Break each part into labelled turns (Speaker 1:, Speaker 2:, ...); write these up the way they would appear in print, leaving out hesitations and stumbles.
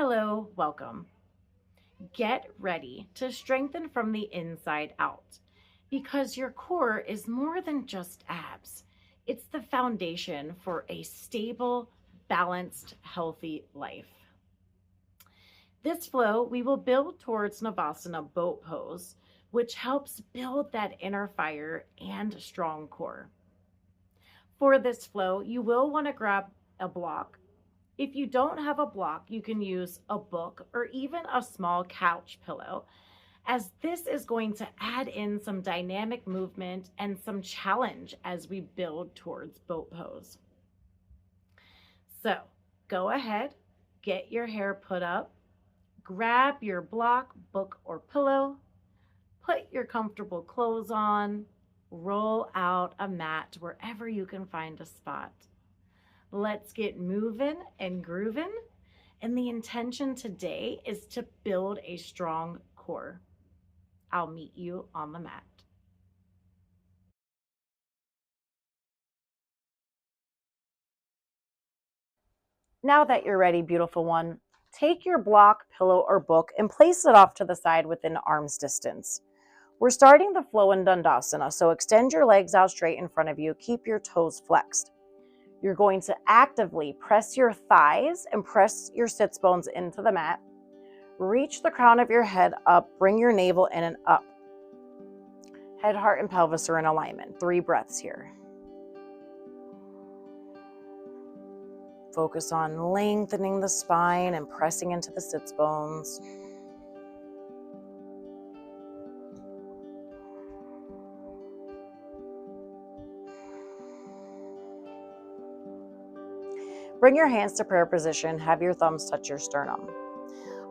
Speaker 1: Hello, welcome. Get ready to strengthen from the inside out because your core is more than just abs. It's the foundation for a stable, balanced, healthy life. This flow, we will build towards Navasana boat pose, which helps build that inner fire and strong core. For this flow, you will want to grab a block. If you don't have a block, you can use a book or even a small couch pillow, as this is going to add in some dynamic movement and some challenge as we build towards boat pose. So go ahead, get your hair put up, grab your block, book, or pillow, put your comfortable clothes on, roll out a mat wherever you can find a spot. Let's get moving and grooving. And the intention today is to build a strong core. I'll meet you on the mat. Now that you're ready, beautiful one, take your block, pillow, or book and place it off to the side within arm's distance. We're starting the flow in Dandasana, so extend your legs out straight in front of you. Keep your toes flexed. You're going to actively press your thighs and press your sits bones into the mat. Reach the crown of your head up, bring your navel in and up. Head, heart, and pelvis are in alignment. 3 breaths here. Focus on lengthening the spine and pressing into the sits bones. Bring your hands to prayer position. Have your thumbs touch your sternum.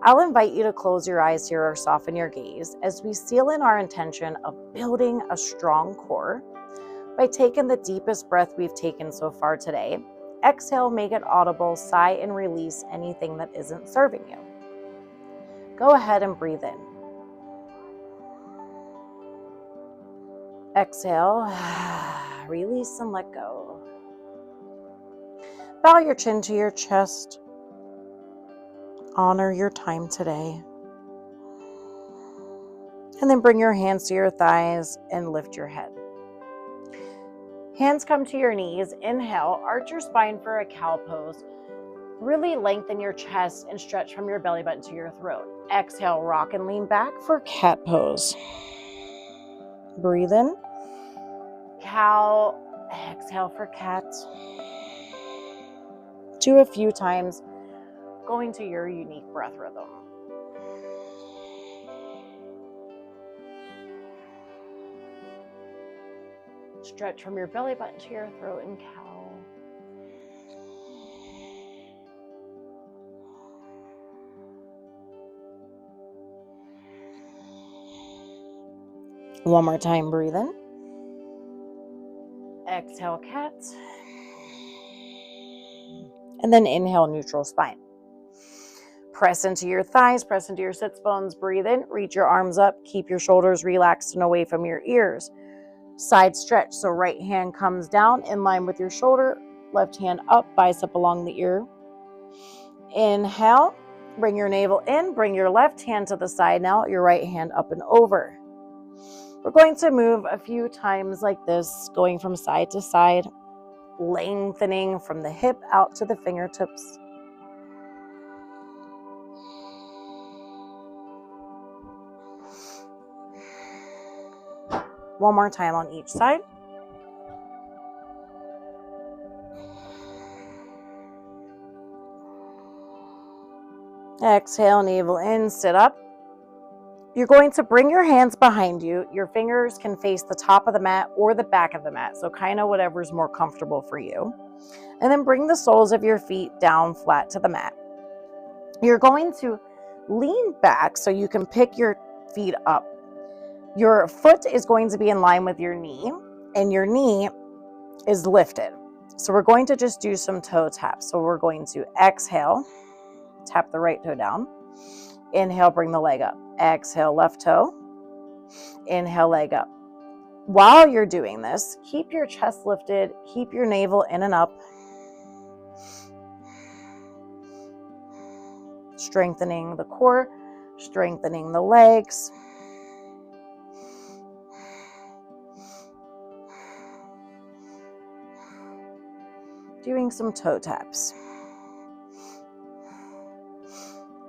Speaker 1: I'll invite you to close your eyes here or soften your gaze as we seal in our intention of building a strong core by taking the deepest breath we've taken so far today. Exhale, make it audible, sigh, and release anything that isn't serving you. Go ahead and breathe in. Exhale, release and let go. Bow your chin to your chest. Honor your time today. And then bring your hands to your thighs and lift your head. Hands come to your knees. Inhale, arch your spine for a cow pose. Really lengthen your chest and stretch from your belly button to your throat. Exhale, rock and lean back for cat pose. Breathe in. Cow. Exhale for cat. Do a few times, going to your unique breath rhythm. Stretch from your belly button to your throat in cow. One more time, breathe in. Exhale, cat. And then inhale, neutral spine. Press into your thighs, press into your sits bones, breathe in, reach your arms up, keep your shoulders relaxed and away from your ears. Side stretch, so right hand comes down in line with your shoulder, left hand up, bicep along the ear. Inhale, bring your navel in, bring your left hand to the side now, your right hand up and over. We're going to move a few times like this, going from side to side, lengthening from the hip out to the fingertips. One more time on each side. Exhale, navel in, sit up. You're going to bring your hands behind you. Your fingers can face the top of the mat or the back of the mat, so kind of whatever's more comfortable for you. And then bring the soles of your feet down flat to the mat. You're going to lean back so you can pick your feet up. Your foot is going to be in line with your knee, and your knee is lifted. So we're going to just do some toe taps. So we're going to exhale, tap the right toe down. Inhale, bring the leg up. Exhale, left toe. Inhale, leg up. While you're doing this, keep your chest lifted, keep your navel in and up. strengthening the core, strengthening the legs. Doing some toe taps.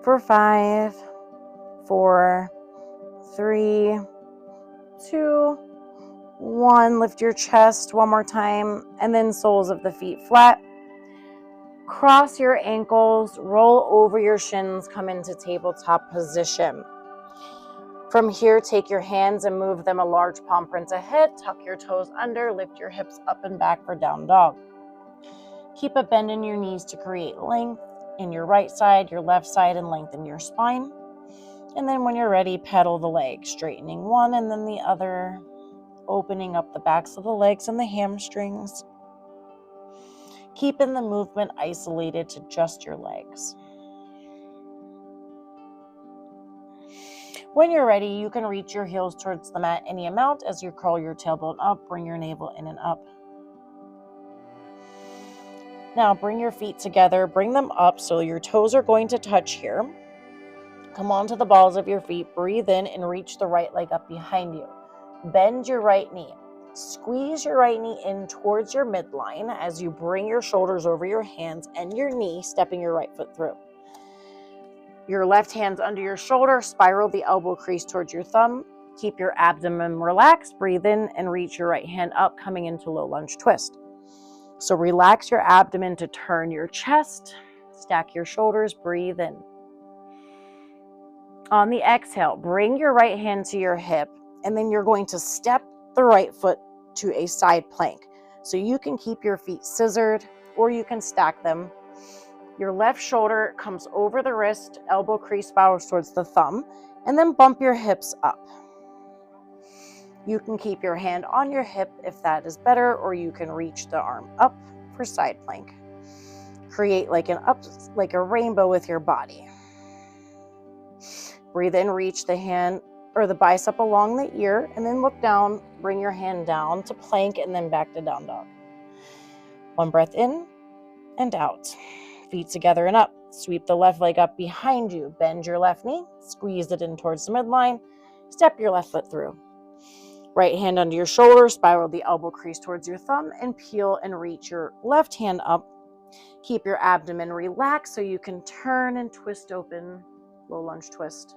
Speaker 1: For 5, 4, 3, 2, 1. Lift your chest one more time, and then soles of the feet flat. Cross your ankles, roll over your shins, come into tabletop position. From here, take your hands and move them a large palm print ahead. Tuck your toes under, lift your hips up and back for down dog. Keep a bend in your knees to create length in your right side, your left side, and lengthen your spine. And then when you're ready, pedal the legs, straightening one and then the other, opening up the backs of the legs and the hamstrings. Keeping the movement isolated to just your legs. When you're ready, you can reach your heels towards the mat any amount as you curl your tailbone up, bring your navel in and up. Now bring your feet together, bring them up so your toes are going to touch here. Come onto the balls of your feet, breathe in and reach the right leg up behind you. Bend your right knee. Squeeze your right knee in towards your midline as you bring your shoulders over your hands and your knee, stepping your right foot through. Your left hand's under your shoulder, spiral the elbow crease towards your thumb. Keep your abdomen relaxed, breathe in and reach your right hand up, coming into low lunge twist. So relax your abdomen to turn your chest, stack your shoulders, breathe in. On the exhale, bring your right hand to your hip, and then you're going to step the right foot to a side plank. So you can keep your feet scissored or you can stack them. Your left shoulder comes over the wrist, elbow crease spirals towards the thumb, and then bump your hips up. You can keep your hand on your hip if that is better, or you can reach the arm up for side plank. Create like a rainbow with your body. Breathe in, reach the hand or the bicep along the ear, and then look down, bring your hand down to plank and then back to down dog. One breath in and out. Feet together and up. Sweep the left leg up behind you. Bend your left knee, squeeze it in towards the midline. Step your left foot through. Right hand under your shoulder, spiral the elbow crease towards your thumb, and peel and reach your left hand up. Keep your abdomen relaxed so you can turn and twist open, low lunge twist.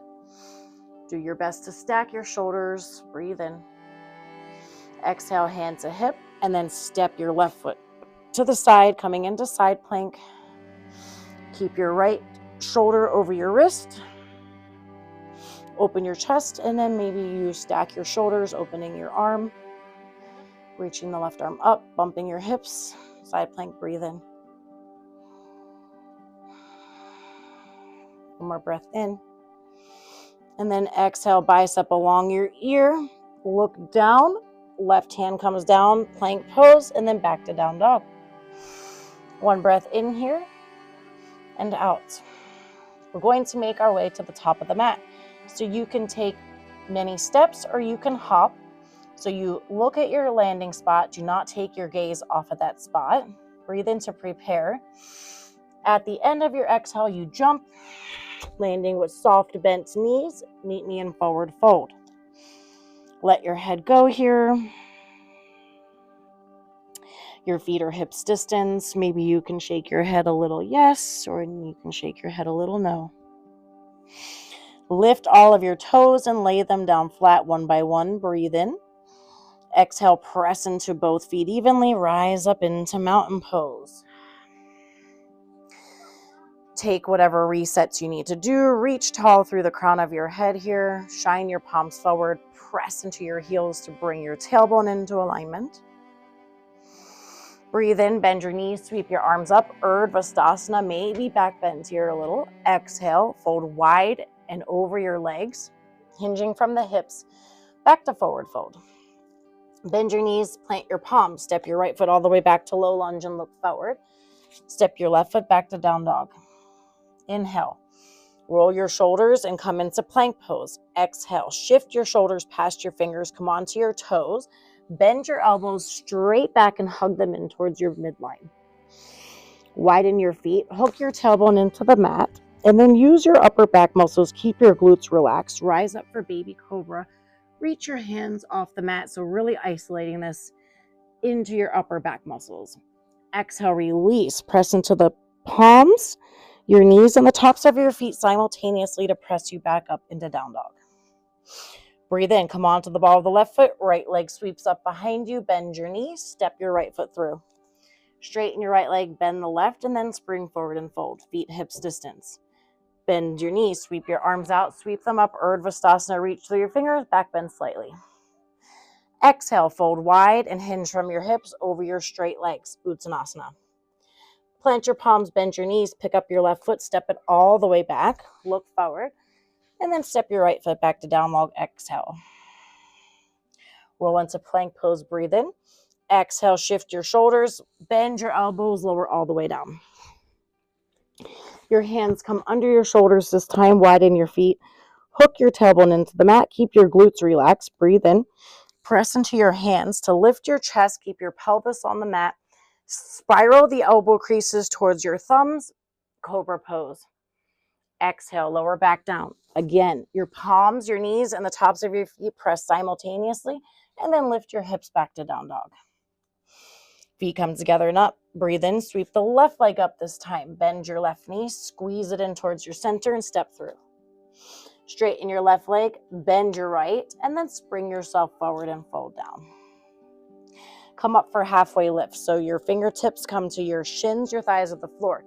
Speaker 1: Do your best to stack your shoulders, breathe in. Exhale, hand to hip, and then step your left foot to the side, coming into side plank. Keep your right shoulder over your wrist. Open your chest, and then maybe you stack your shoulders, opening your arm, reaching the left arm up, bumping your hips, side plank, breathe in. One more breath in. And then exhale, bicep along your ear, look down, left hand comes down, plank pose, and then back to down dog. One breath in here and out. We're going to make our way to the top of the mat. So you can take many steps or you can hop. So you look at your landing spot. Do not take your gaze off of that spot. Breathe in to prepare. At the end of your exhale, you jump, landing with soft bent knees. Meet me in forward fold. Let your head go here. Your feet are hips distance. Maybe you can shake your head a little yes, or you can shake your head a little no. Lift all of your toes and lay them down flat one by one. Breathe in. Exhale, press into both feet evenly. Rise up into mountain pose. Take whatever resets you need to do. Reach tall through the crown of your head here. Shine your palms forward. Press into your heels to bring your tailbone into alignment. Breathe in, bend your knees, sweep your arms up. Urdhva, maybe back bend here a little. Exhale, fold wide and over your legs, hinging from the hips, back to forward fold. Bend your knees, plant your palms, step your right foot all the way back to low lunge and look forward. Step your left foot back to down dog. Inhale, roll your shoulders and come into plank pose. Exhale, shift your shoulders past your fingers, come onto your toes. Bend your elbows straight back and hug them in towards your midline. Widen your feet, hook your tailbone into the mat. And then use your upper back muscles. Keep your glutes relaxed. Rise up for baby cobra. Reach your hands off the mat. So really isolating this into your upper back muscles. Exhale, release. Press into the palms, your knees, and the tops of your feet simultaneously to press you back up into down dog. Breathe in. Come onto the ball of the left foot. Right leg sweeps up behind you. Bend your knees. Step your right foot through. Straighten your right leg. Bend the left, and then spring forward and fold. Feet hips distance. Bend your knees, sweep your arms out, sweep them up, Urdhva reach through your fingers, back bend slightly. Exhale, fold wide and hinge from your hips over your straight legs, Uttanasana. Plant your palms, bend your knees, pick up your left foot, step it all the way back, look forward, and then step your right foot back to down dog, exhale. Roll into plank pose, breathe in. Exhale, shift your shoulders, bend your elbows, lower all the way down. Your hands come under your shoulders this time, widen your feet. Hook your tailbone into the mat. Keep your glutes relaxed. Breathe in. Press into your hands to lift your chest. Keep your pelvis on the mat. Spiral the elbow creases towards your thumbs. Cobra pose. Exhale, lower back down. Again, your palms, your knees, and the tops of your feet press simultaneously. And then lift your hips back to down dog. Feet come together and up. Breathe in. Sweep the left leg up this time. Bend your left knee. Squeeze it in towards your center and step through. Straighten your left leg. Bend your right. And then spring yourself forward and fold down. Come up for halfway lift. So your fingertips come to your shins, your thighs at the floor.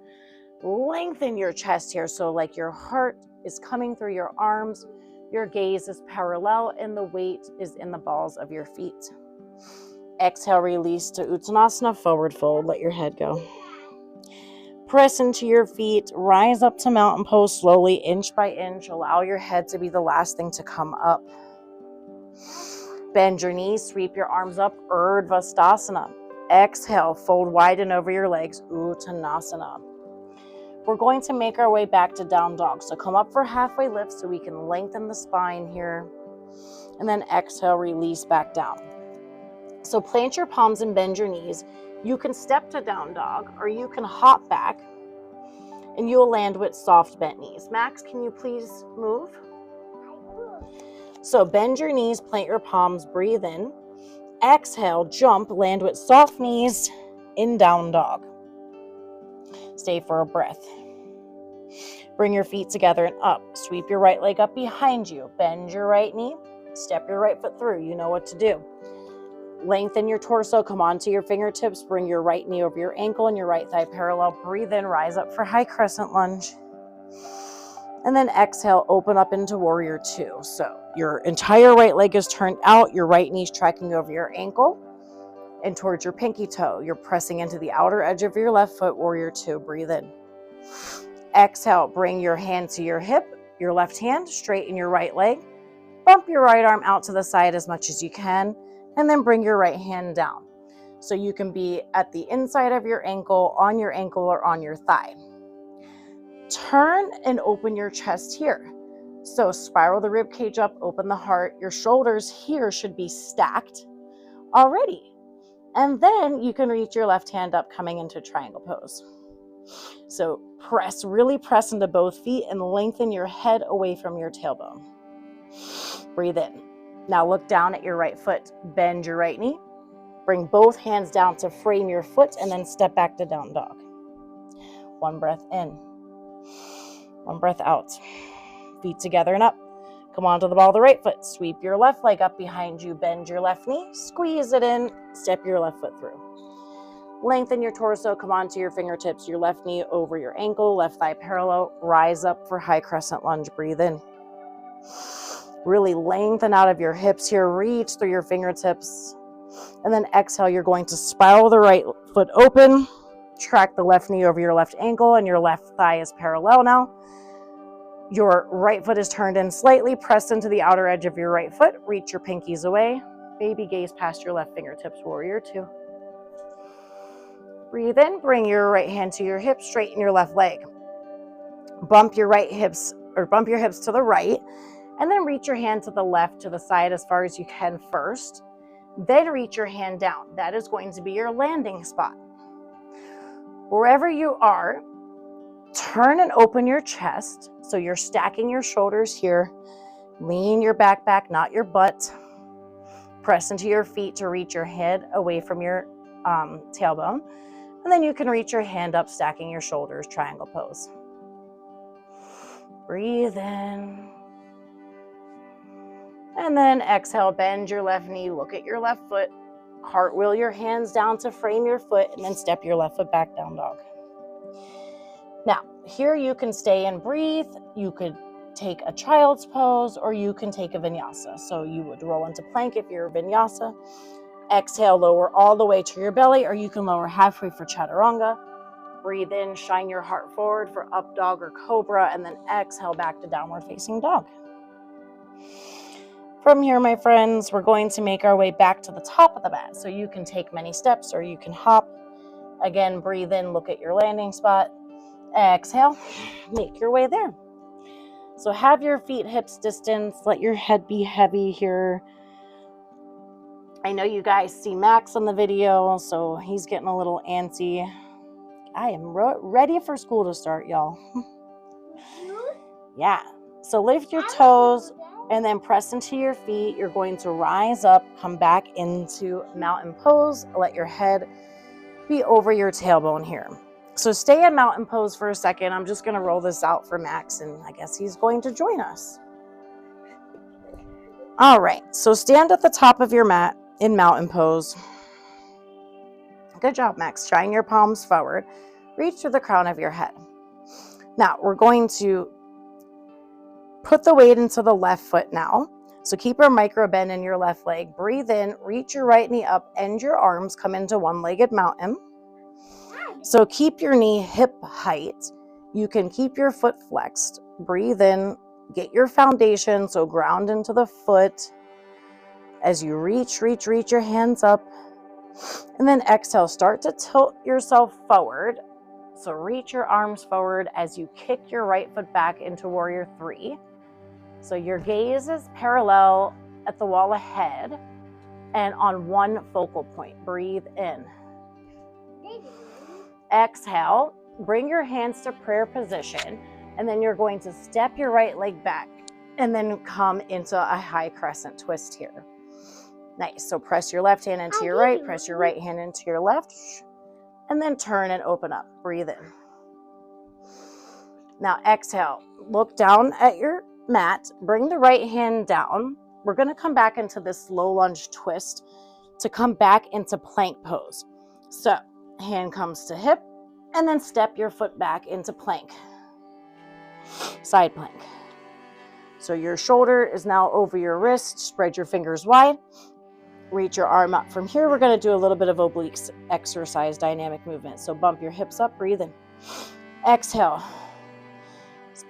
Speaker 1: Lengthen your chest here. So like your heart is coming through your arms. Your gaze is parallel and the weight is in the balls of your feet. Exhale, release to Uttanasana, forward fold, let your head go. Press into your feet, rise up to mountain pose slowly, inch by inch. Allow your head to be the last thing to come up. Bend your knees, sweep your arms up, Urdhva. Exhale, fold wide and over your legs, Uttanasana. We're going to make our way back to down dog. So come up for halfway lift so we can lengthen the spine here. And then exhale, release back down. So plant your palms and bend your knees. You can step to down dog or you can hop back and you'll land with soft bent knees. Max, can you please move? So bend your knees, plant your palms, breathe in. Exhale, jump, land with soft knees in down dog. Stay for a breath. Bring your feet together and up. Sweep your right leg up behind you. Bend your right knee. Step your right foot through. You know what to do. Lengthen your torso, come onto your fingertips, bring your right knee over your ankle and your right thigh parallel. Breathe in, rise up for high crescent lunge. And then exhale, open up into warrior two. So your entire right leg is turned out, your right knee is tracking over your ankle and towards your pinky toe. You're pressing into the outer edge of your left foot, warrior two. Breathe in. Exhale, bring your hand to your hip, your left hand, straighten your right leg. Bump your right arm out to the side as much as you can. And then bring your right hand down. So you can be at the inside of your ankle, or on your thigh. Turn and open your chest here. So spiral the rib cage up, open the heart. Your shoulders here should be stacked already. And then you can reach your left hand up coming into triangle pose. So really press into both feet and lengthen your head away from your tailbone. Breathe in. Now look down at your right foot, bend your right knee, bring both hands down to frame your foot and then step back to down dog. One breath in, one breath out. Feet together and up. Come onto the ball of the right foot, sweep your left leg up behind you, bend your left knee, squeeze it in, step your left foot through. Lengthen your torso, come onto your fingertips, your left knee over your ankle, left thigh parallel, rise up for high crescent lunge, breathe in. Really lengthen out of your hips here, reach through your fingertips. And then exhale, you're going to spiral the right foot open, track the left knee over your left ankle, and your left thigh is parallel now. Your right foot is turned in slightly, press into the outer edge of your right foot, reach your pinkies away, baby gaze past your left fingertips, warrior two. Breathe in, bring your right hand to your hip, straighten your left leg. Bump your hips to the right. And then reach your hand to the left, to the side as far as you can first. Then reach your hand down. That is going to be your landing spot. Wherever you are, turn and open your chest. So you're stacking your shoulders here. Lean your back back, not your butt. Press into your feet to reach your head away from your tailbone. And then you can reach your hand up, stacking your shoulders, triangle pose. Breathe in. And then exhale, bend your left knee, look at your left foot, cartwheel your hands down to frame your foot, and then step your left foot back, down dog. Now, here you can stay and breathe. You could take a child's pose, or you can take a vinyasa. So you would roll into plank if you're a vinyasa. Exhale, lower all the way to your belly, or you can lower halfway for chaturanga. Breathe in, shine your heart forward for up dog or cobra, and then exhale back to downward facing dog. From here, my friends, we're going to make our way back to the top of the mat. So you can take many steps or you can hop. Again, breathe in, look at your landing spot. Exhale, make your way there. So have your feet hips distance. Let your head be heavy here. I know you guys see Max on the video, so he's getting a little antsy. I am ready for school to start, y'all. Yeah. So lift your toes and then press into your feet. You're going to rise up, come back into mountain pose. Let your head be over your tailbone here. So stay in mountain pose for a second. I'm just going to roll this out for Max, and I guess he's going to join us. All right. So stand at the top of your mat in mountain pose. Good job, Max. Shine your palms forward. Reach to the crown of your head. Now, we're going to put the weight into the left foot now. So keep a micro bend in your left leg. Breathe in, reach your right knee up, end your arms, come into one-legged mountain. So keep your knee hip height. You can keep your foot flexed. Breathe in, get your foundation, so ground into the foot. As you reach your hands up. And then exhale, start to tilt yourself forward. So reach your arms forward as you kick your right foot back into warrior three. So your gaze is parallel at the wall ahead and on one focal point. Breathe in. Exhale, bring your hands to prayer position, and then you're going to step your right leg back and then come into a high crescent twist here. Nice. So press your left hand into your right, press your right hand into your left, and then turn and open up. Breathe in. Now exhale, look down at your mat, bring the right hand down. We're going to come back into this low lunge twist to come back into plank pose. So hand comes to hip, and then step your foot back into plank. Side plank. So your shoulder is now over your wrist. Spread your fingers wide. Reach your arm up. From here, we're going to do a little bit of oblique exercise, dynamic movement. So bump your hips up, breathe in. Exhale.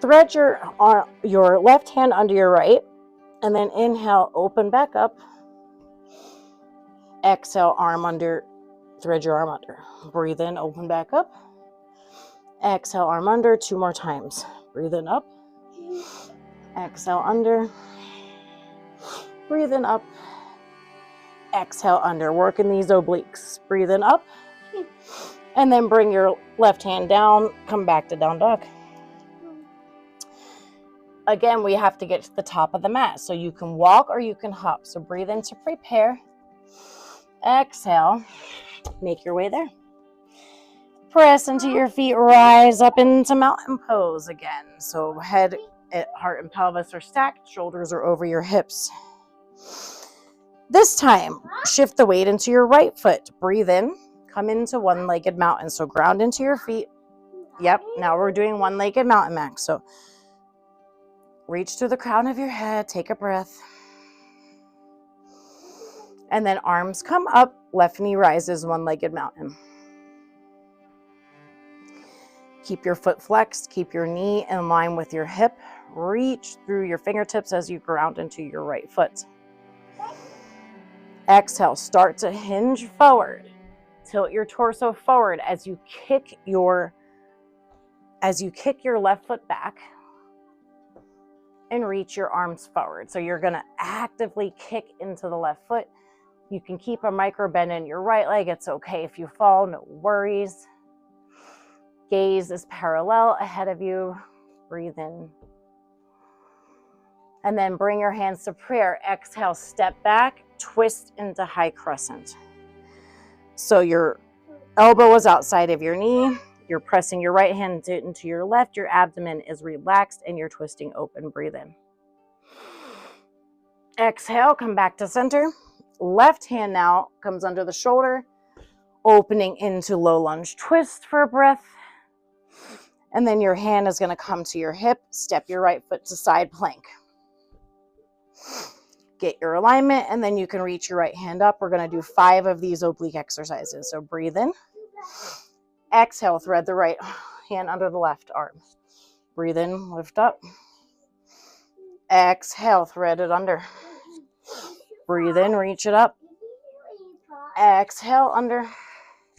Speaker 1: Thread your left hand under your right, and then inhale, open back up. Exhale, arm under, thread your arm under. Breathe in, open back up. Exhale, arm under, 2 more times. Breathe in, up. Exhale, under. Breathe in, up. Exhale, under. Working these obliques. Breathe in, up. And then bring your left hand down. Come back to down dog. Again, we have to get to the top of the mat. So you can walk or you can hop. So breathe in to prepare. Exhale. Make your way there. Press into your feet. Rise up into mountain pose again. So head, heart, and pelvis are stacked. Shoulders are over your hips. This time, shift the weight into your right foot. Breathe in. Come into one-legged mountain. So ground into your feet. Yep. Now we're doing one-legged mountain, Max. So reach to the crown of your head. Take a breath. And then arms come up. Left knee rises, one-legged mountain. Keep your foot flexed. Keep your knee in line with your hip. Reach through your fingertips as you ground into your right foot. Exhale. Start to hinge forward. Tilt your torso forward as you kick your left foot back. And reach your arms forward. So you're going to actively kick into the left foot. You can keep a micro bend in your right leg. It's okay if you fall, no worries. Gaze is parallel ahead of you. Breathe in. And then bring your hands to prayer. Exhale, step back, twist into high crescent. So your elbow is outside of your knee. You're pressing your right hand into your left. Your abdomen is relaxed and you're twisting open. Breathe in. Exhale, come back to center. Left hand now comes under the shoulder, opening into low lunge twist for a breath. And then your hand is going to come to your hip. Step your right foot to side plank. Get your alignment, and then you can reach your right hand up. We're going to do 5 of these oblique exercises. So breathe in. Exhale, thread the right hand under the left arm. Breathe in, lift up. Exhale, thread it under. Breathe in, reach it up. Exhale, under.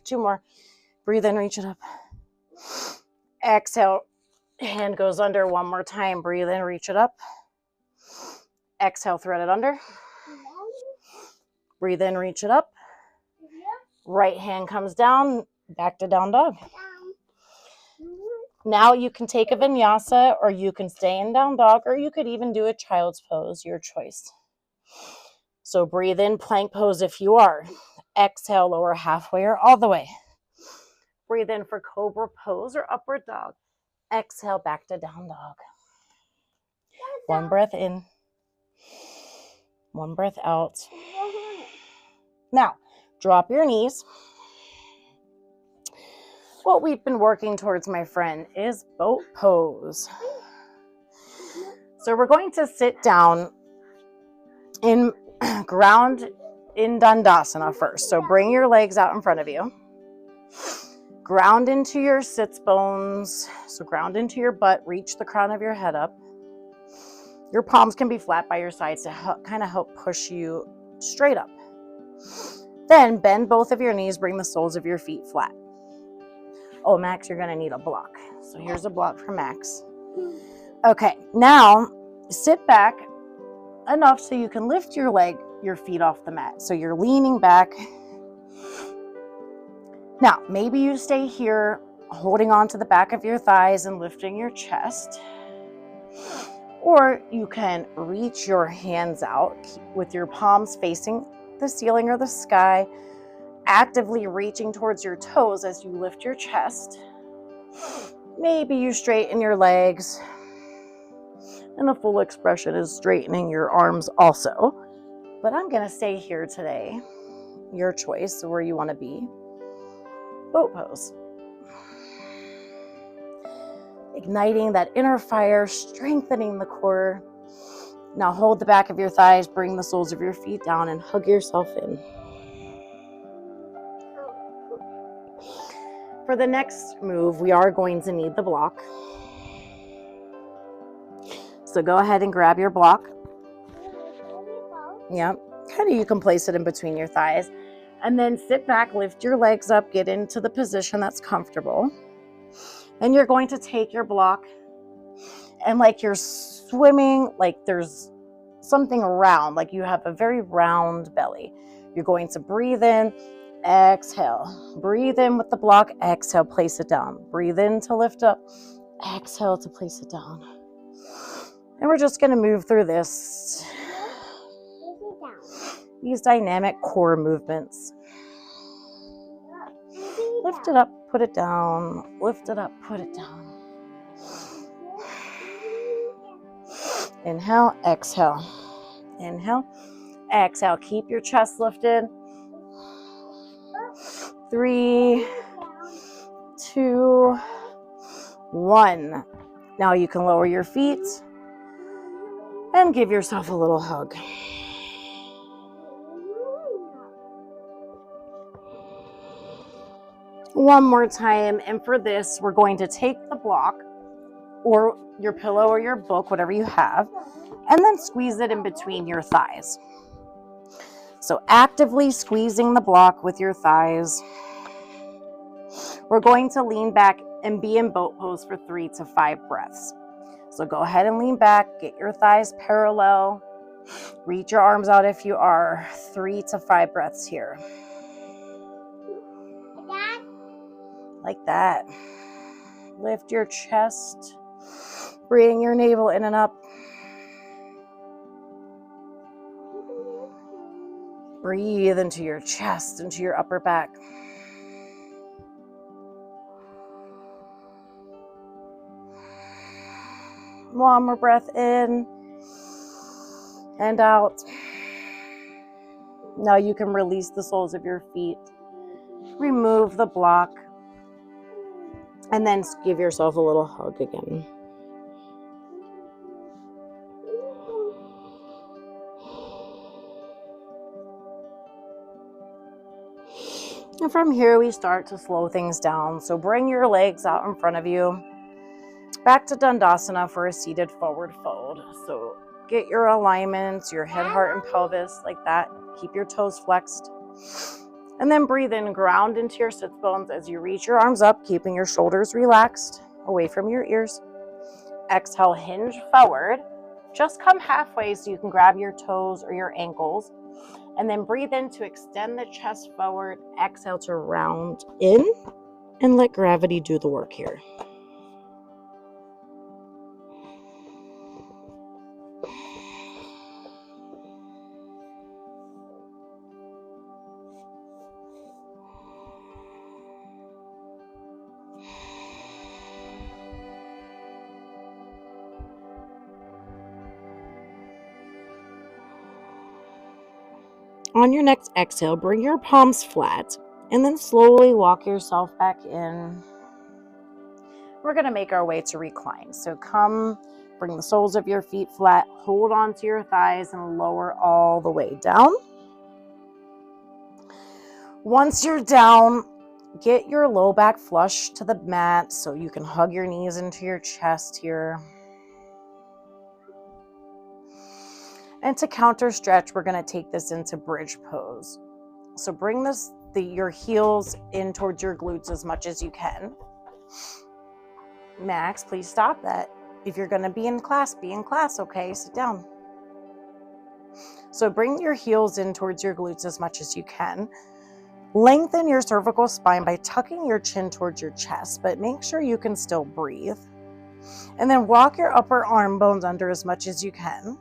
Speaker 1: 2 more. Breathe in, reach it up. Exhale, hand goes under 1 more time. Breathe in, reach it up. Exhale, thread it under. Breathe in, reach it up. Right hand comes down, back to down dog. Now you can take a vinyasa, or you can stay in down dog, or you could even do a child's pose, your choice. So breathe in, plank pose if you are. Exhale, lower halfway or all the way. Breathe in for cobra pose or upward dog. Exhale, back to down dog. 1 breath in. 1 breath out. Now, drop your knees. What we've been working towards, my friend, is boat pose. So we're going to sit down in ground in Dandasana first. So bring your legs out in front of you. Ground into your sits bones. So ground into your butt. Reach the crown of your head up. Your palms can be flat by your sides to kind of help push you straight up. Then bend both of your knees, bring the soles of your feet flat. Oh, Max, you're going to need a block. So here's a block for Max. Okay, now sit back enough so you can lift your feet off the mat. So you're leaning back. Now, maybe you stay here holding on to the back of your thighs and lifting your chest. Or you can reach your hands out with your palms facing the ceiling or the sky, actively reaching towards your toes as you lift your chest. Maybe you straighten your legs. And the full expression is straightening your arms also. But I'm going to stay here today. Your choice, where you want to be. Boat pose. Igniting that inner fire, strengthening the core. Now hold the back of your thighs, bring the soles of your feet down, and hug yourself in. For the next move, we are going to need the block. So go ahead and grab your block. Yep. Kind of you can place it in between your thighs. And then sit back, lift your legs up, get into the position that's comfortable. And you're going to take your block and like you're swimming, like there's something round, like you have a very round belly. You're going to breathe in, exhale. Breathe in with the block, exhale, place it down. Breathe in to lift up, exhale to place it down. And we're just going to move through these dynamic core movements. Lift it up, put it down. Lift it up, put it down. Inhale, exhale. Inhale, exhale. Keep your chest lifted. 3, 2, 1. Now you can lower your feet and give yourself a little hug. One more time, and for this, we're going to take the block or your pillow or your book, whatever you have, and then squeeze it in between your thighs. So actively squeezing the block with your thighs. We're going to lean back and be in boat pose for 3 to 5 breaths. So go ahead and lean back, get your thighs parallel, reach your arms out if you are. 3 to 5 breaths here. Like that. Lift your chest. Bring your navel in and up. Breathe into your chest, into your upper back. One more breath in and out. Now you can release the soles of your feet. Remove the block. And then give yourself a little hug again. And from here, we start to slow things down. So bring your legs out in front of you. Back to Dandasana for a seated forward fold. So get your alignments, your head, heart, and pelvis like that. Keep your toes flexed. And then breathe in, ground into your sits bones as you reach your arms up, keeping your shoulders relaxed, away from your ears. Exhale, hinge forward. Just come halfway so you can grab your toes or your ankles. And then breathe in to extend the chest forward. Exhale to round in and let gravity do the work here. On your next exhale, bring your palms flat and then slowly walk yourself back in. We're going to make our way to recline. So come, bring the soles of your feet flat, hold onto your thighs and lower all the way down. Once you're down, get your low back flush to the mat so you can hug your knees into your chest here. And to counter stretch, we're going to take this into bridge pose. So bring your heels in towards your glutes as much as you can. Max, please stop that. If you're going to be in class, okay? Sit down. So bring your heels in towards your glutes as much as you can. Lengthen your cervical spine by tucking your chin towards your chest, but make sure you can still breathe. And then walk your upper arm bones under as much as you can.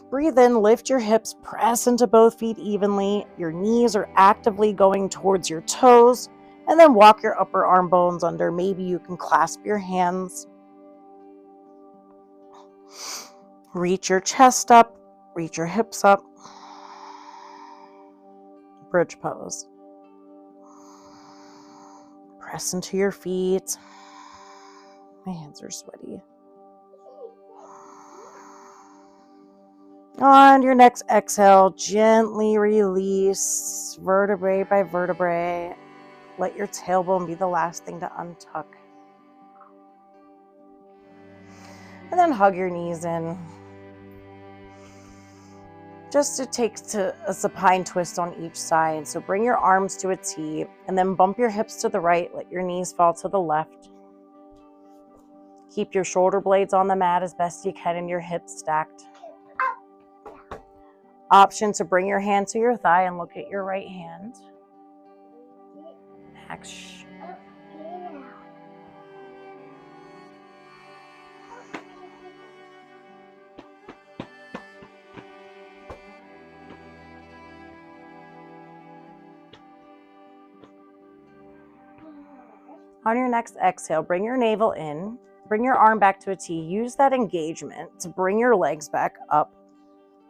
Speaker 1: Breathe in, lift your hips, press into both feet evenly. Your knees are actively going towards your toes. And then walk your upper arm bones under. Maybe you can clasp your hands. Reach your chest up, reach your hips up. Bridge pose. Press into your feet. My hands are sweaty. On your next exhale, gently release vertebrae by vertebrae. Let your tailbone be the last thing to untuck. And then hug your knees in. Just to take a supine twist on each side. So bring your arms to a T and then bump your hips to the right. Let your knees fall to the left. Keep your shoulder blades on the mat as best you can and your hips stacked. Option to bring your hand to your thigh and look at your right hand. Max. On your next exhale, bring your navel in, bring your arm back to a T. Use that engagement to bring your legs back up.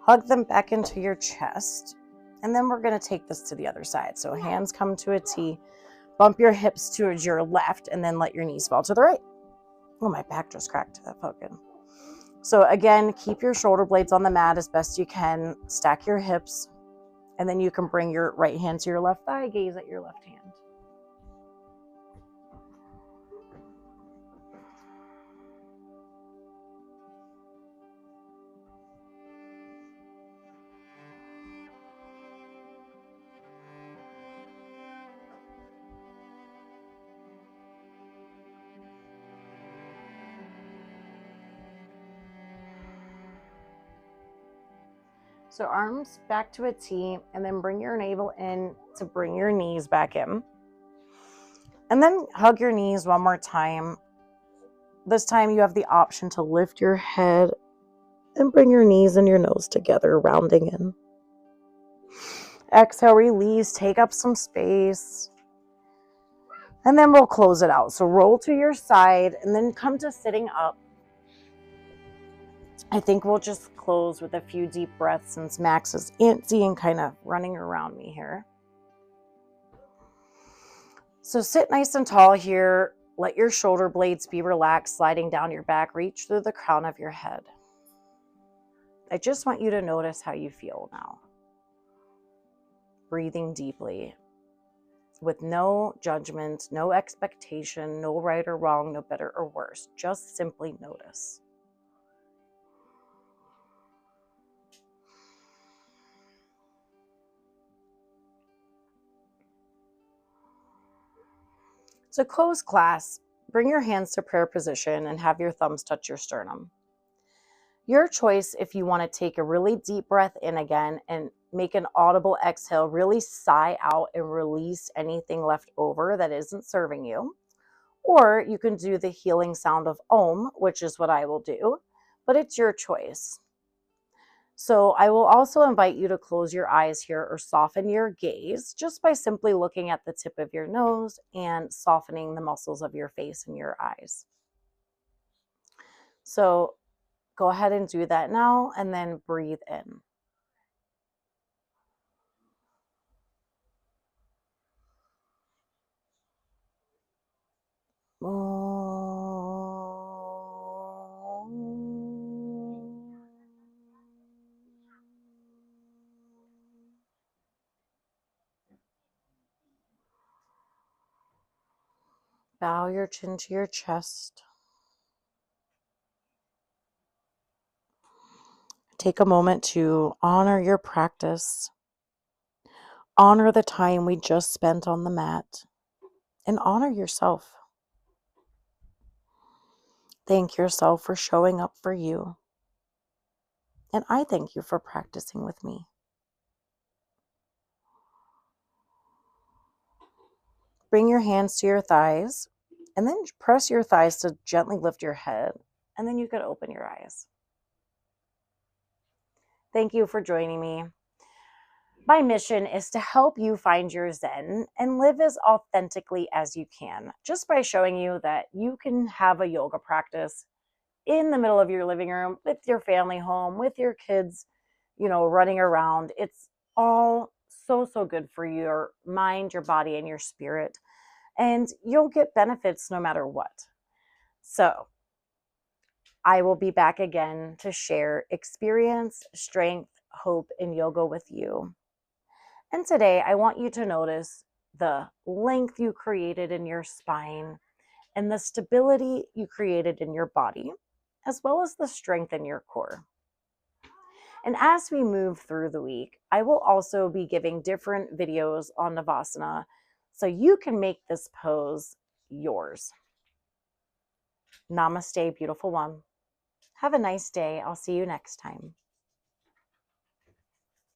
Speaker 1: Hug them back into your chest. And then we're going to take this to the other side. So hands come to a T. Bump your hips towards your left and then let your knees fall to the right. Oh, my back just cracked. That felt good. So again, keep your shoulder blades on the mat as best you can. Stack your hips. And then you can bring your right hand to your left thigh. Gaze at your left hand. So arms back to a T and then bring your navel in to bring your knees back in. And then hug your knees one more time. This time you have the option to lift your head and bring your knees and your nose together, rounding in. Exhale, release, take up some space. And then we'll close it out. So roll to your side and then come to sitting up. I think we'll just close with a few deep breaths since Max is antsy and kind of running around me here. So sit nice and tall here. Let your shoulder blades be relaxed, sliding down your back. Reach through the crown of your head. I just want you to notice how you feel now. Breathing deeply with no judgment, no expectation, no right or wrong, no better or worse. Just simply notice. To close class, bring your hands to prayer position and have your thumbs touch your sternum. Your choice if you want to take a really deep breath in again and make an audible exhale, really sigh out and release anything left over that isn't serving you. Or you can do the healing sound of Om, which is what I will do, but it's your choice. So I will also invite you to close your eyes here or soften your gaze just by simply looking at the tip of your nose and softening the muscles of your face and your eyes. So go ahead and do that now and then breathe in. Bow your chin to your chest. Take a moment to honor your practice. Honor the time we just spent on the mat. And honor yourself. Thank yourself for showing up for you. And I thank you for practicing with me. Bring your hands to your thighs and then press your thighs to gently lift your head. And then you can open your eyes. Thank you for joining me. My mission is to help you find your Zen and live as authentically as you can, just by showing you that you can have a yoga practice in the middle of your living room with your family home, with your kids, running around. It's all so good for your mind, your body, and your spirit. And you'll get benefits no matter what. So I will be back again to share experience, strength, hope, and yoga with you. And today I want you to notice the length you created in your spine and the stability you created in your body, as well as the strength in your core. And as we move through the week, I will also be giving different videos on Navasana so you can make this pose yours. Namaste, beautiful one. Have a nice day. I'll see you next time.